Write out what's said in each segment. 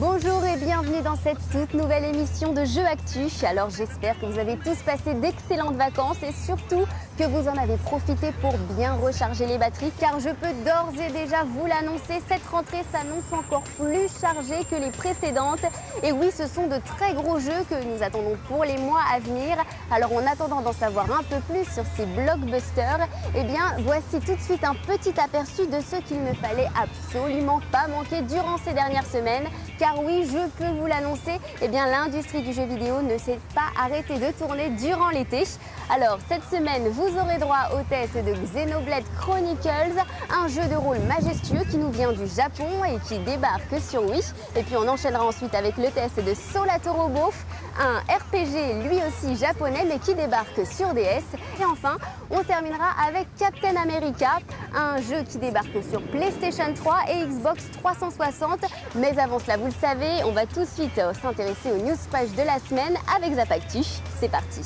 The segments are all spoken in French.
Bonjour et bienvenue dans cette toute nouvelle émission de Jeux Actu. Alors j'espère que vous avez tous passé d'excellentes vacances et surtout que vous en avez profité pour bien recharger les batteries, car je peux d'ores et déjà vous l'annoncer, cette rentrée s'annonce encore plus chargée que les précédentes. Et oui, ce sont de très gros jeux que nous attendons pour les mois à venir. Alors en attendant d'en savoir un peu plus sur ces blockbusters, eh bien voici tout de suite un petit aperçu de ce qu'il ne fallait absolument pas manquer durant ces dernières semaines. Car oui, je peux vous l'annoncer, eh bien l'industrie du jeu vidéo ne s'est pas arrêtée de tourner durant l'été. Alors cette semaine, vous aurez droit au test de Xenoblade Chronicles, un jeu de rôle majestueux qui nous vient du Japon et qui débarque sur Wii. Et puis on enchaînera ensuite avec le test de Solato Robo, un RPG lui aussi japonais mais qui débarque sur DS. Et enfin, on terminera avec Captain America, un jeu qui débarque sur PlayStation 3 et Xbox 360. Mais avant cela, vous le savez, on va tout de suite s'intéresser aux news flash de la semaine avec Zapactu. C'est parti.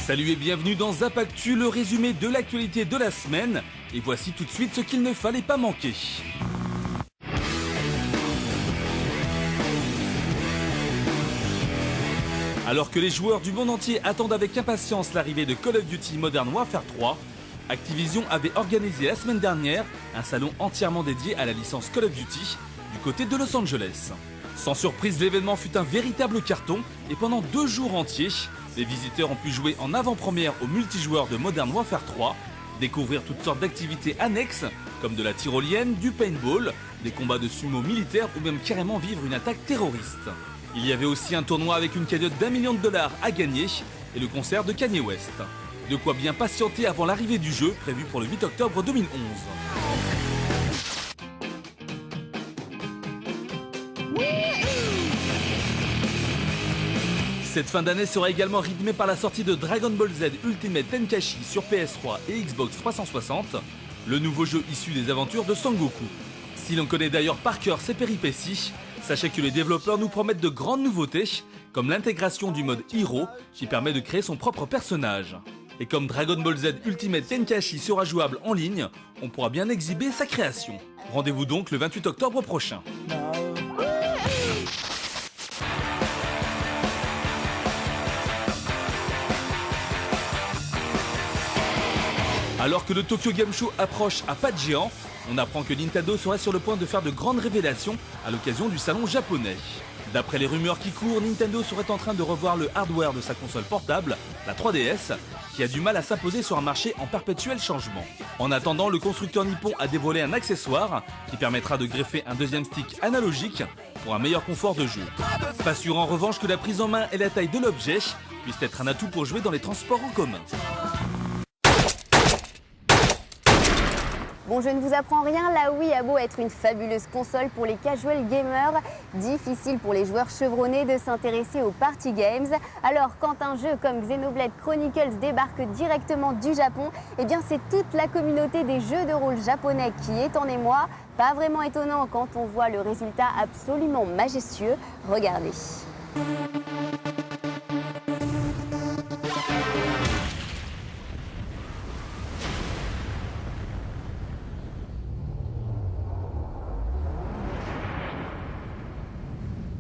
Salut et bienvenue dans Zapactu, le résumé de l'actualité de la semaine. Et voici tout de suite ce qu'il ne fallait pas manquer. Alors que les joueurs du monde entier attendent avec impatience l'arrivée de Call of Duty Modern Warfare 3, Activision avait organisé la semaine dernière un salon entièrement dédié à la licence Call of Duty du côté de Los Angeles. Sans surprise, l'événement fut un véritable carton et pendant 2 jours entiers, les visiteurs ont pu jouer en avant-première au multijoueur de Modern Warfare 3, découvrir toutes sortes d'activités annexes comme de la tyrolienne, du paintball, des combats de sumo militaires ou même carrément vivre une attaque terroriste. Il y avait aussi un tournoi avec une cagnotte d'$1 million à gagner et le concert de Kanye West. De quoi bien patienter avant l'arrivée du jeu prévu pour le 8 octobre 2011. Cette fin d'année sera également rythmée par la sortie de Dragon Ball Z Ultimate Tenkaichi sur PS3 et Xbox 360, le nouveau jeu issu des aventures de Sangoku. Si l'on connaît d'ailleurs par cœur ses péripéties, sachez que les développeurs nous promettent de grandes nouveautés, comme l'intégration du mode Hero qui permet de créer son propre personnage. Et comme Dragon Ball Z Ultimate Tenkaichi sera jouable en ligne, on pourra bien exhiber sa création. Rendez-vous donc le 28 octobre prochain. Alors que le Tokyo Game Show approche à pas de géant, on apprend que Nintendo serait sur le point de faire de grandes révélations à l'occasion du salon japonais. D'après les rumeurs qui courent, Nintendo serait en train de revoir le hardware de sa console portable, la 3DS, qui a du mal à s'imposer sur un marché en perpétuel changement. En attendant, le constructeur nippon a dévoilé un accessoire qui permettra de greffer un deuxième stick analogique pour un meilleur confort de jeu. Pas sûr en revanche que la prise en main et la taille de l'objet puissent être un atout pour jouer dans les transports en commun. Bon, je ne vous apprends rien, la Wii a beau être une fabuleuse console pour les casual gamers, difficile pour les joueurs chevronnés de s'intéresser aux party games. Alors quand un jeu comme Xenoblade Chronicles débarque directement du Japon, eh bien c'est toute la communauté des jeux de rôle japonais qui est en émoi. Pas vraiment étonnant quand on voit le résultat absolument majestueux. Regardez.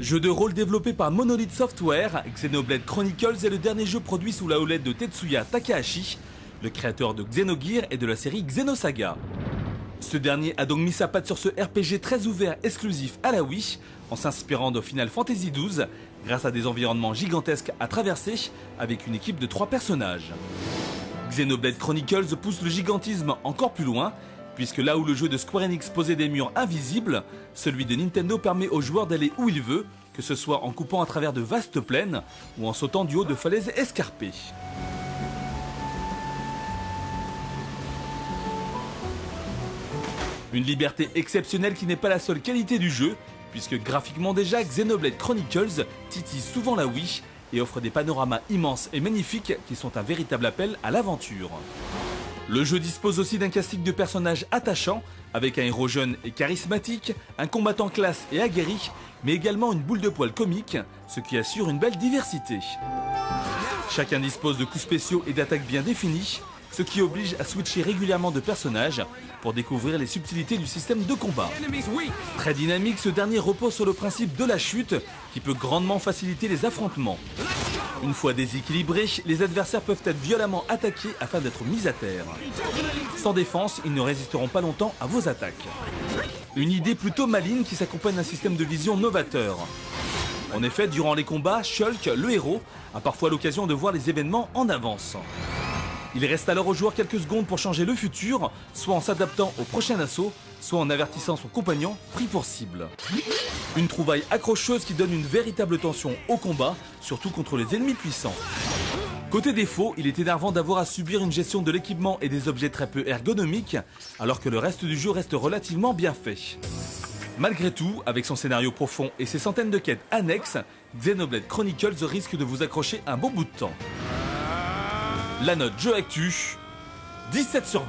Jeu de rôle développé par Monolith Software, Xenoblade Chronicles est le dernier jeu produit sous la houlette de Tetsuya Takahashi, le créateur de Xenogears et de la série Xenosaga. Ce dernier a donc mis sa patte sur ce RPG très ouvert exclusif à la Wii, en s'inspirant de Final Fantasy XII, grâce à des environnements gigantesques à traverser, avec une équipe de 3 personnages. Xenoblade Chronicles pousse le gigantisme encore plus loin, puisque là où le jeu de Square Enix posait des murs invisibles, celui de Nintendo permet aux joueurs d'aller où il veut, que ce soit en coupant à travers de vastes plaines ou en sautant du haut de falaises escarpées. Une liberté exceptionnelle qui n'est pas la seule qualité du jeu, puisque graphiquement déjà Xenoblade Chronicles titille souvent la Wii et offre des panoramas immenses et magnifiques qui sont un véritable appel à l'aventure. Le jeu dispose aussi d'un casting de personnages attachants, avec un héros jeune et charismatique, un combattant classe et aguerri, mais également une boule de poil comique, ce qui assure une belle diversité. Chacun dispose de coups spéciaux et d'attaques bien définis, ce qui oblige à switcher régulièrement de personnage pour découvrir les subtilités du système de combat. Très dynamique, ce dernier repose sur le principe de la chute qui peut grandement faciliter les affrontements. Une fois déséquilibrés, les adversaires peuvent être violemment attaqués afin d'être mis à terre. Sans défense, ils ne résisteront pas longtemps à vos attaques. Une idée plutôt maligne qui s'accompagne d'un système de vision novateur. En effet, durant les combats, Shulk, le héros, a parfois l'occasion de voir les événements en avance. Il reste alors aux joueurs quelques secondes pour changer le futur, soit en s'adaptant au prochain assaut, soit en avertissant son compagnon pris pour cible. Une trouvaille accrocheuse qui donne une véritable tension au combat, surtout contre les ennemis puissants. Côté défaut, il est énervant d'avoir à subir une gestion de l'équipement et des objets très peu ergonomiques, alors que le reste du jeu reste relativement bien fait. Malgré tout, avec son scénario profond et ses centaines de quêtes annexes, Xenoblade Chronicles risque de vous accrocher un bon bout de temps. La note jeu actu, 17 sur 20.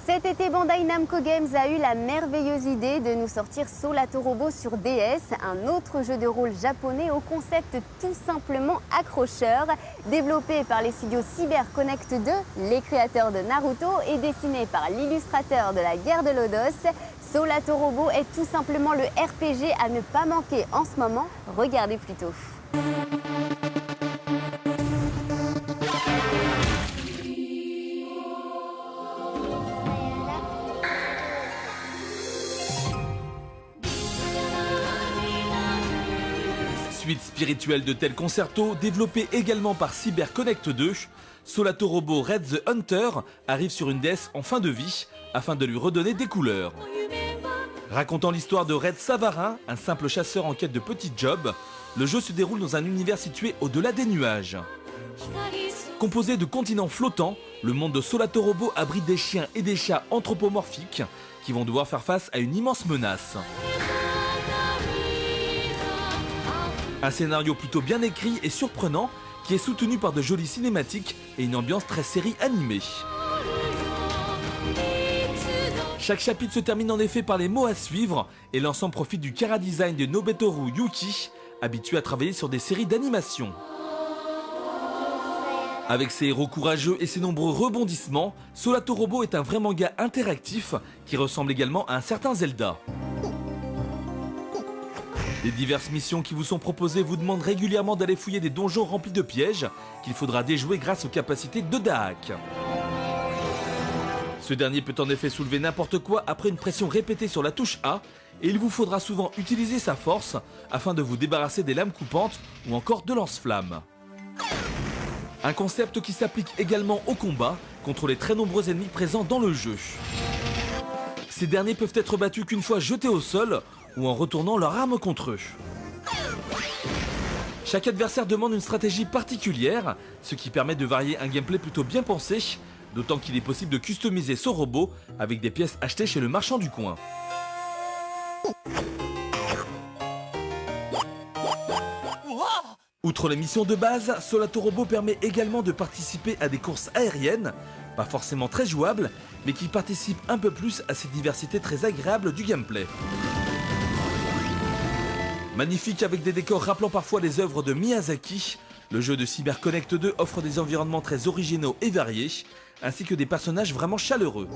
Cet été, Bandai Namco Games a eu la merveilleuse idée de nous sortir Solato Robo sur DS, un autre jeu de rôle japonais au concept tout simplement accrocheur. Développé par les studios CyberConnect 2, les créateurs de Naruto, et dessiné par l'illustrateur de la guerre de Lodos, Solato Robo est tout simplement le RPG à ne pas manquer en ce moment. Regardez plutôt. Suite spirituelle de tel concerto, développé également par CyberConnect 2, Solato Robo Red the Hunter arrive sur une DS en fin de vie afin de lui redonner des couleurs. Racontant l'histoire de Red Savarin, un simple chasseur en quête de petits jobs, le jeu se déroule dans un univers situé au-delà des nuages. Composé de continents flottants, le monde de Solato Robo abrite des chiens et des chats anthropomorphiques qui vont devoir faire face à une immense menace. Un scénario plutôt bien écrit et surprenant qui est soutenu par de jolies cinématiques et une ambiance très série animée. Chaque chapitre se termine en effet par les mots à suivre et l'ensemble profite du chara-design de Nobetoru Yuki, habitué à travailler sur des séries d'animation. Avec ses héros courageux et ses nombreux rebondissements, Solato Robo est un vrai manga interactif qui ressemble également à un certain Zelda. Les diverses missions qui vous sont proposées vous demandent régulièrement d'aller fouiller des donjons remplis de pièges qu'il faudra déjouer grâce aux capacités de Dahak. Ce dernier peut en effet soulever n'importe quoi après une pression répétée sur la touche A et il vous faudra souvent utiliser sa force afin de vous débarrasser des lames coupantes ou encore de lance-flammes. Un concept qui s'applique également au combat contre les très nombreux ennemis présents dans le jeu. Ces derniers peuvent être battus qu'une fois jetés au sol ou en retournant leur arme contre eux. Chaque adversaire demande une stratégie particulière, ce qui permet de varier un gameplay plutôt bien pensé, d'autant qu'il est possible de customiser ce robot avec des pièces achetées chez le marchand du coin. Outre les missions de base, Solato Robo permet également de participer à des courses aériennes, pas forcément très jouables, mais qui participent un peu plus à cette diversité très agréable du gameplay. Magnifique avec des décors rappelant parfois les œuvres de Miyazaki, le jeu de CyberConnect 2 offre des environnements très originaux et variés, ainsi que des personnages vraiment chaleureux.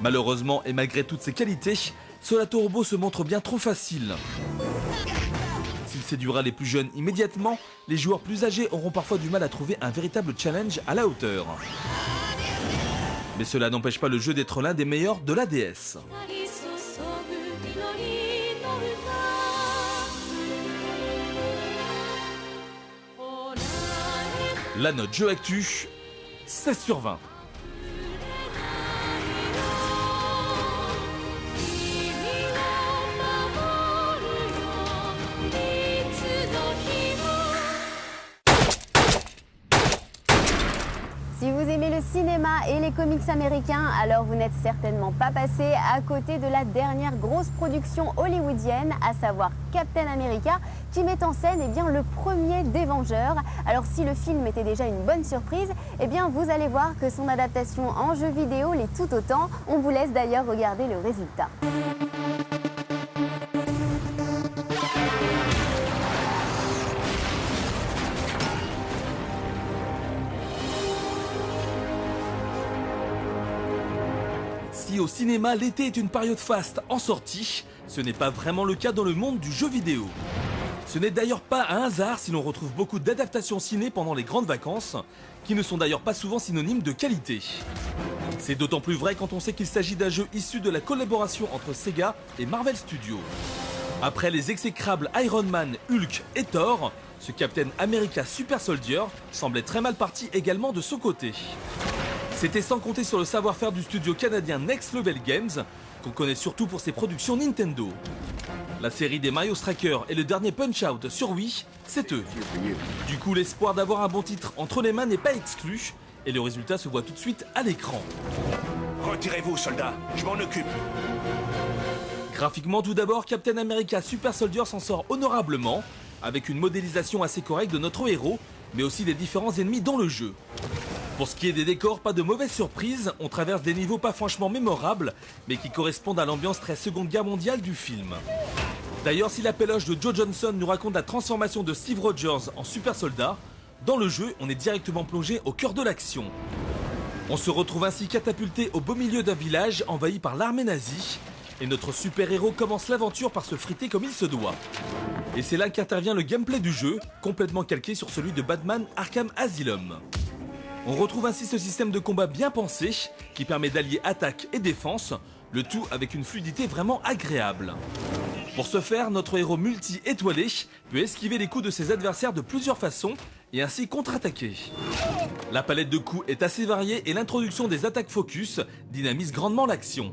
Malheureusement et malgré toutes ces qualités, Solato Robo se montre bien trop facile. S'il séduira les plus jeunes immédiatement, les joueurs plus âgés auront parfois du mal à trouver un véritable challenge à la hauteur. Mais cela n'empêche pas le jeu d'être l'un des meilleurs de la DS. La note jeu actu, 16 sur 20. Si vous aimez le cinéma et les comics comics américains, alors vous n'êtes certainement pas passé à côté de la dernière grosse production hollywoodienne, à savoir Captain America, qui met en scène le premier des Vengeurs. Alors si le film était déjà une bonne surprise, vous allez voir que son adaptation en jeu vidéo l'est tout autant. On vous laisse d'ailleurs regarder le résultat. Si au cinéma l'été est une période faste en sortie, ce n'est pas vraiment le cas dans le monde du jeu vidéo. Ce n'est d'ailleurs pas un hasard si l'on retrouve beaucoup d'adaptations ciné pendant les grandes vacances, qui ne sont d'ailleurs pas souvent synonymes de qualité. C'est d'autant plus vrai quand on sait qu'il s'agit d'un jeu issu de la collaboration entre Sega et Marvel Studios. Après les exécrables Iron Man, Hulk et Thor, ce Captain America Super Soldier semblait très mal parti également de son côté. C'était sans compter sur le savoir-faire du studio canadien Next Level Games, qu'on connaît surtout pour ses productions Nintendo. La série des Mario Strikers et le dernier Punch-Out sur Wii, c'est eux. Du coup, l'espoir d'avoir un bon titre entre les mains n'est pas exclu, et le résultat se voit tout de suite à l'écran. Retirez-vous, soldats, je m'en occupe. Graphiquement, tout d'abord, Captain America Super Soldier s'en sort honorablement, avec une modélisation assez correcte de notre héros, mais aussi des différents ennemis dans le jeu. Pour ce qui est des décors, pas de mauvaise surprise, on traverse des niveaux pas franchement mémorables, mais qui correspondent à l'ambiance très Seconde Guerre mondiale du film. D'ailleurs, si la péloche de Joe Johnson nous raconte la transformation de Steve Rogers en super soldat, dans le jeu, on est directement plongé au cœur de l'action. On se retrouve ainsi catapulté au beau milieu d'un village envahi par l'armée nazie, et notre super-héros commence l'aventure par se friter comme il se doit. Et c'est là qu'intervient le gameplay du jeu, complètement calqué sur celui de Batman Arkham Asylum. On retrouve ainsi ce système de combat bien pensé, qui permet d'allier attaque et défense, le tout avec une fluidité vraiment agréable. Pour ce faire, notre héros multi-étoilé peut esquiver les coups de ses adversaires de plusieurs façons et ainsi contre-attaquer. La palette de coups est assez variée et l'introduction des attaques focus dynamise grandement l'action.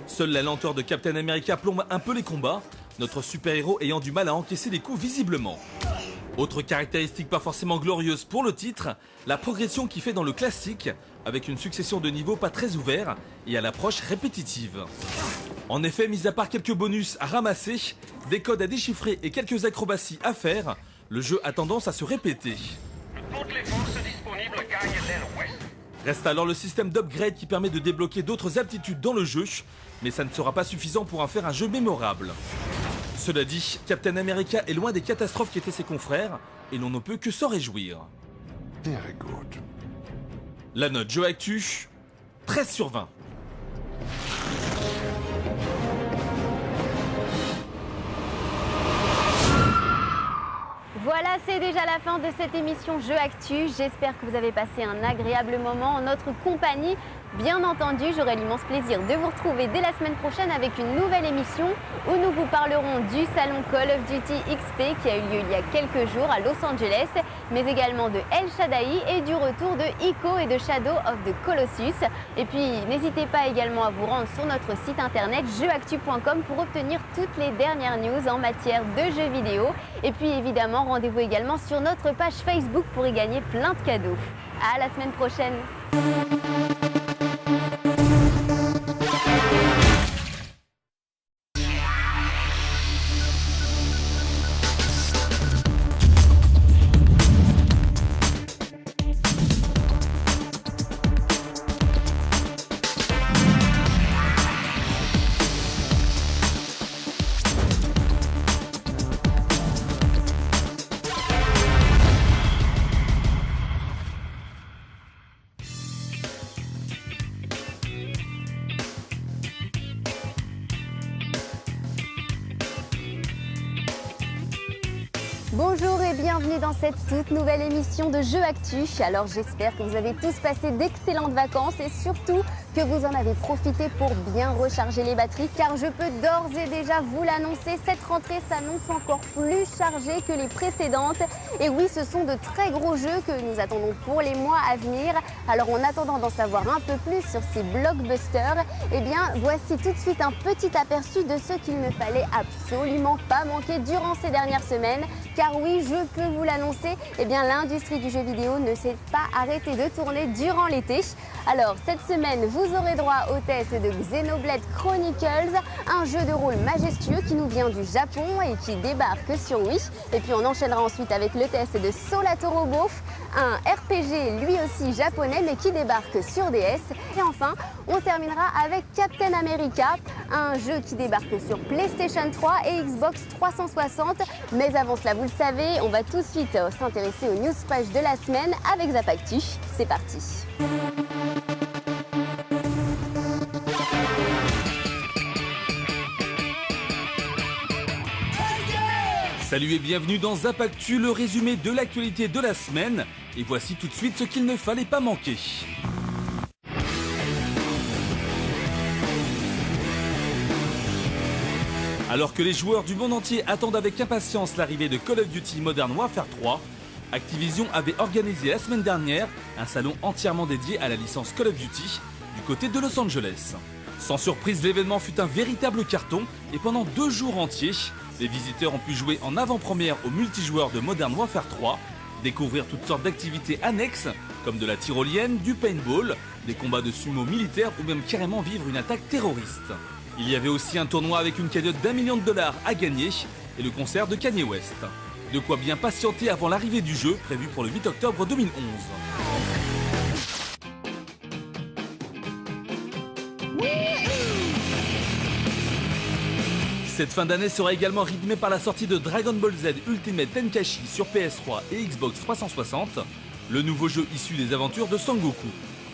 Seule la lenteur de Captain America plombe un peu les combats, notre super-héros ayant du mal à encaisser les coups visiblement. Autre caractéristique pas forcément glorieuse pour le titre, la progression qui fait dans le classique, avec une succession de niveaux pas très ouverts et à l'approche répétitive. En effet, mis à part quelques bonus à ramasser, des codes à déchiffrer et quelques acrobaties à faire, le jeu a tendance à se répéter. Toutes les forces disponibles gagnent l'aile ouest. Reste alors le système d'upgrade qui permet de débloquer d'autres aptitudes dans le jeu, mais ça ne sera pas suffisant pour en faire un jeu mémorable. Cela dit, Captain America est loin des catastrophes qu'étaient ses confrères, et l'on ne peut que s'en réjouir. Very good. La note jeu actu, 13 sur 20. Voilà, c'est déjà la fin de cette émission Jeux Actu. J'espère que vous avez passé un agréable moment en notre compagnie. Bien entendu, j'aurai l'immense plaisir de vous retrouver dès la semaine prochaine avec une nouvelle émission où nous vous parlerons du salon Call of Duty XP qui a eu lieu il y a quelques jours à Los Angeles, mais également de El Shaddai et du retour de Ico et de Shadow of the Colossus. Et puis, n'hésitez pas également à vous rendre sur notre site internet jeuxactu.com pour obtenir toutes les dernières news en matière de jeux vidéo. Et puis évidemment, rendez-vous également sur notre page Facebook pour y gagner plein de cadeaux. À la semaine prochaine. Bonjour et bienvenue dans cette toute nouvelle émission de Jeux Actu. Alors j'espère que vous avez tous passé d'excellentes vacances et surtout que vous en avez profité pour bien recharger les batteries car je peux d'ores et déjà vous l'annoncer, cette rentrée s'annonce encore plus chargée que les précédentes. Et oui, ce sont de très gros jeux que nous attendons pour les mois à venir. Alors en attendant d'en savoir un peu plus sur ces blockbusters, eh bien voici tout de suite un petit aperçu de ce qu'il ne fallait absolument pas manquer durant ces dernières semaines. Car oui, je peux vous l'annoncer, eh bien l'industrie du jeu vidéo ne s'est pas arrêtée de tourner durant l'été. Alors cette semaine, vous aurez droit au test de Xenoblade Chronicles, un jeu de rôle majestueux qui nous vient du Japon et qui débarque sur Wii. Et puis on enchaînera ensuite avec le test de Solatorobo, un RPG lui aussi japonais mais qui débarque sur DS. Et enfin, on terminera avec Captain America, un jeu qui débarque sur PlayStation 3 et Xbox 360. Mais avant cela, vous le savez, on va tout de suite s'intéresser aux news flash de la semaine avec Zapactu. C'est parti. Salut et bienvenue dans Zapactu, le résumé de l'actualité de la semaine. Et voici tout de suite ce qu'il ne fallait pas manquer. Alors que les joueurs du monde entier attendent avec impatience l'arrivée de Call of Duty Modern Warfare 3, Activision avait organisé la semaine dernière un salon entièrement dédié à la licence Call of Duty du côté de Los Angeles. Sans surprise, l'événement fut un véritable carton et pendant 2 jours entiers, les visiteurs ont pu jouer en avant-première au multijoueur de Modern Warfare 3, découvrir toutes sortes d'activités annexes comme de la tyrolienne, du paintball, des combats de sumo militaires ou même carrément vivre une attaque terroriste. Il y avait aussi un tournoi avec une cagnotte d'$1 million à gagner et le concert de Kanye West. De quoi bien patienter avant l'arrivée du jeu prévu pour le 8 octobre 2011. Cette fin d'année sera également rythmée par la sortie de Dragon Ball Z Ultimate Tenkaichi sur PS3 et Xbox 360, le nouveau jeu issu des aventures de Sangoku.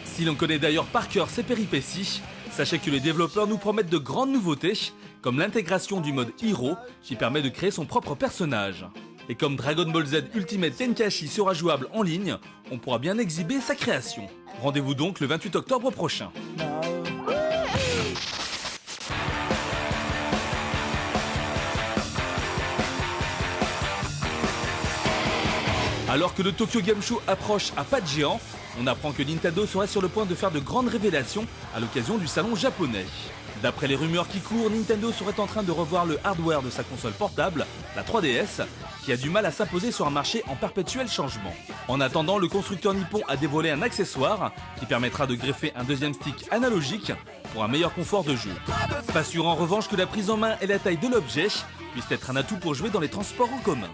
Si l'on connaît d'ailleurs par cœur ses péripéties, sachez que les développeurs nous promettent de grandes nouveautés, comme l'intégration du mode Hero qui permet de créer son propre personnage. Et comme Dragon Ball Z Ultimate Tenkaichi sera jouable en ligne, on pourra bien exhiber sa création. Rendez-vous donc le 28 octobre prochain. Alors que le Tokyo Game Show approche à pas de géant, on apprend que Nintendo serait sur le point de faire de grandes révélations à l'occasion du salon japonais. D'après les rumeurs qui courent, Nintendo serait en train de revoir le hardware de sa console portable, la 3DS, qui a du mal à s'imposer sur un marché en perpétuel changement. En attendant, le constructeur nippon a dévoilé un accessoire qui permettra de greffer un deuxième stick analogique pour un meilleur confort de jeu. Pas sûr en revanche que la prise en main et la taille de l'objet puissent être un atout pour jouer dans les transports en commun.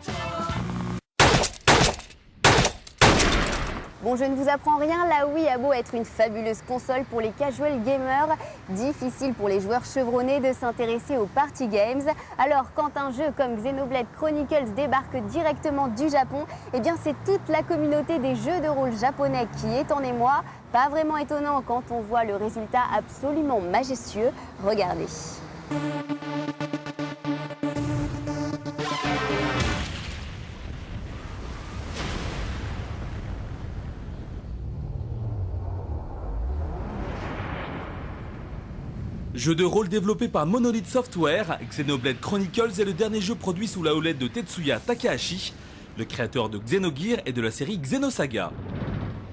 Bon, je ne vous apprends rien, la Wii a beau être une fabuleuse console pour les casual gamers, difficile pour les joueurs chevronnés de s'intéresser aux party games. Alors quand un jeu comme Xenoblade Chronicles débarque directement du Japon, eh bien c'est toute la communauté des jeux de rôle japonais qui est en émoi. Pas vraiment étonnant quand on voit le résultat absolument majestueux. Regardez. Jeu de rôle développé par Monolith Software, Xenoblade Chronicles est le dernier jeu produit sous la houlette de Tetsuya Takahashi, le créateur de Xenogears et de la série Xenosaga.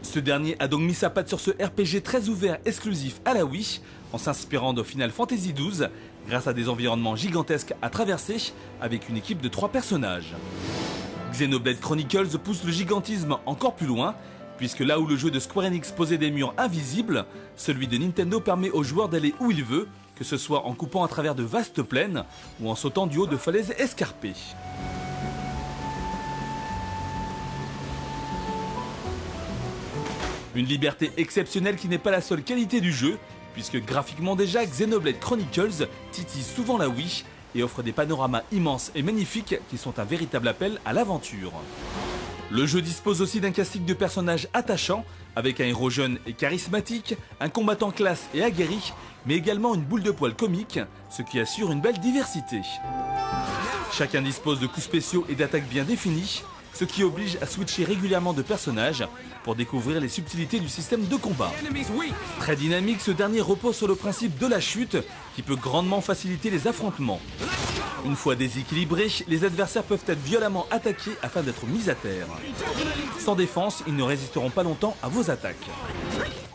Ce dernier a donc mis sa patte sur ce RPG très ouvert exclusif à la Wii, en s'inspirant de Final Fantasy XII, grâce à des environnements gigantesques à traverser, avec une équipe de 3 personnages. Xenoblade Chronicles pousse le gigantisme encore plus loin, puisque là où le jeu de Square Enix posait des murs invisibles, celui de Nintendo permet aux joueurs d'aller où il veut, que ce soit en coupant à travers de vastes plaines ou en sautant du haut de falaises escarpées. Une liberté exceptionnelle qui n'est pas la seule qualité du jeu, puisque graphiquement déjà Xenoblade Chronicles titille souvent la Wii et offre des panoramas immenses et magnifiques qui sont un véritable appel à l'aventure. Le jeu dispose aussi d'un casting de personnages attachants, avec un héros jeune et charismatique, un combattant classe et aguerri, mais également une boule de poil comique, ce qui assure une belle diversité. Chacun dispose de coups spéciaux et d'attaques bien définies, ce qui oblige à switcher régulièrement de personnages pour découvrir les subtilités du système de combat. Très dynamique, ce dernier repose sur le principe de la chute, qui peut grandement faciliter les affrontements. Une fois déséquilibrés, les adversaires peuvent être violemment attaqués afin d'être mis à terre. Sans défense, ils ne résisteront pas longtemps à vos attaques.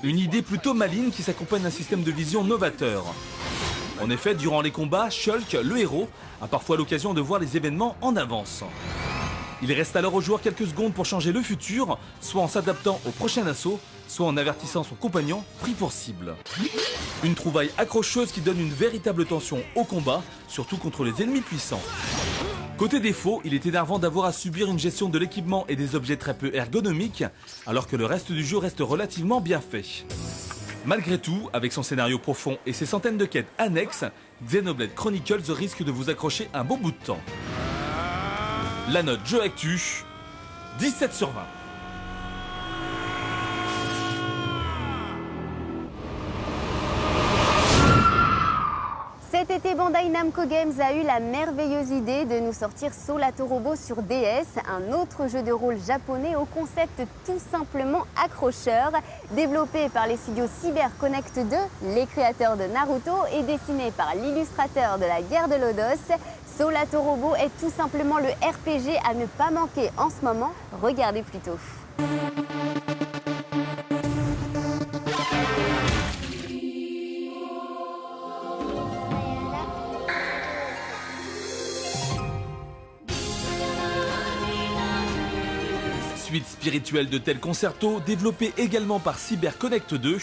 Une idée plutôt maligne qui s'accompagne d'un système de vision novateur. En effet, durant les combats, Shulk, le héros, a parfois l'occasion de voir les événements en avance. Il reste alors au joueur quelques secondes pour changer le futur, soit en s'adaptant au prochain assaut, soit en avertissant son compagnon pris pour cible. Une trouvaille accrocheuse qui donne une véritable tension au combat, surtout contre les ennemis puissants. Côté défaut, il est énervant d'avoir à subir une gestion de l'équipement et des objets très peu ergonomiques, alors que le reste du jeu reste relativement bien fait. Malgré tout, avec son scénario profond et ses centaines de quêtes annexes, Xenoblade Chronicles risque de vous accrocher un bon bout de temps. La note Jeux Actu, 17 sur 20. Cet été, Bandai Namco Games a eu la merveilleuse idée de nous sortir Solato Robo sur DS, un autre jeu de rôle japonais au concept tout simplement accrocheur. Développé par les studios CyberConnect 2, les créateurs de Naruto, et dessiné par l'illustrateur de la guerre de Lodos, Solato Robo est tout simplement le RPG à ne pas manquer en ce moment. Regardez plutôt. Suite spirituelle de tel concerto, développé également par CyberConnect 2,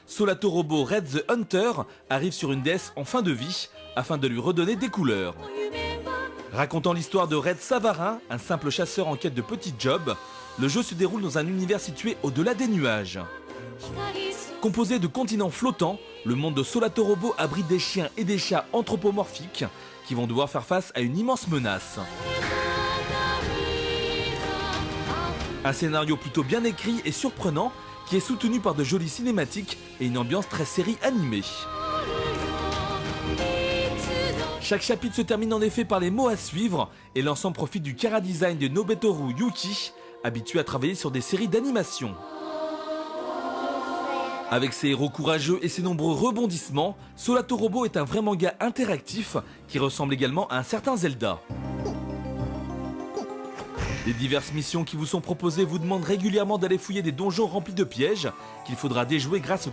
Solato Robo Red the Hunter arrive sur une DS en fin de vie afin de lui redonner des couleurs. Racontant l'histoire de Red Savarin, un simple chasseur en quête de petits jobs, le jeu se déroule dans un univers situé au-delà des nuages. Composé de continents flottants, le monde de Solato Robo abrite des chiens et des chats anthropomorphiques qui vont devoir faire face à une immense menace. Un scénario plutôt bien écrit et surprenant qui est soutenu par de jolies cinématiques et une ambiance très série animée. Chaque chapitre se termine en effet par les mots à suivre et l'ensemble profite du chara-design de Nobetoru Yuki, habitué à travailler sur des séries d'animation. Avec ses héros courageux et ses nombreux rebondissements, Solato Robo est un vrai manga interactif qui ressemble également à un certain Zelda. Les diverses missions qui vous sont proposées vous demandent régulièrement d'aller fouiller des donjons remplis de pièges qu'il faudra déjouer grâce au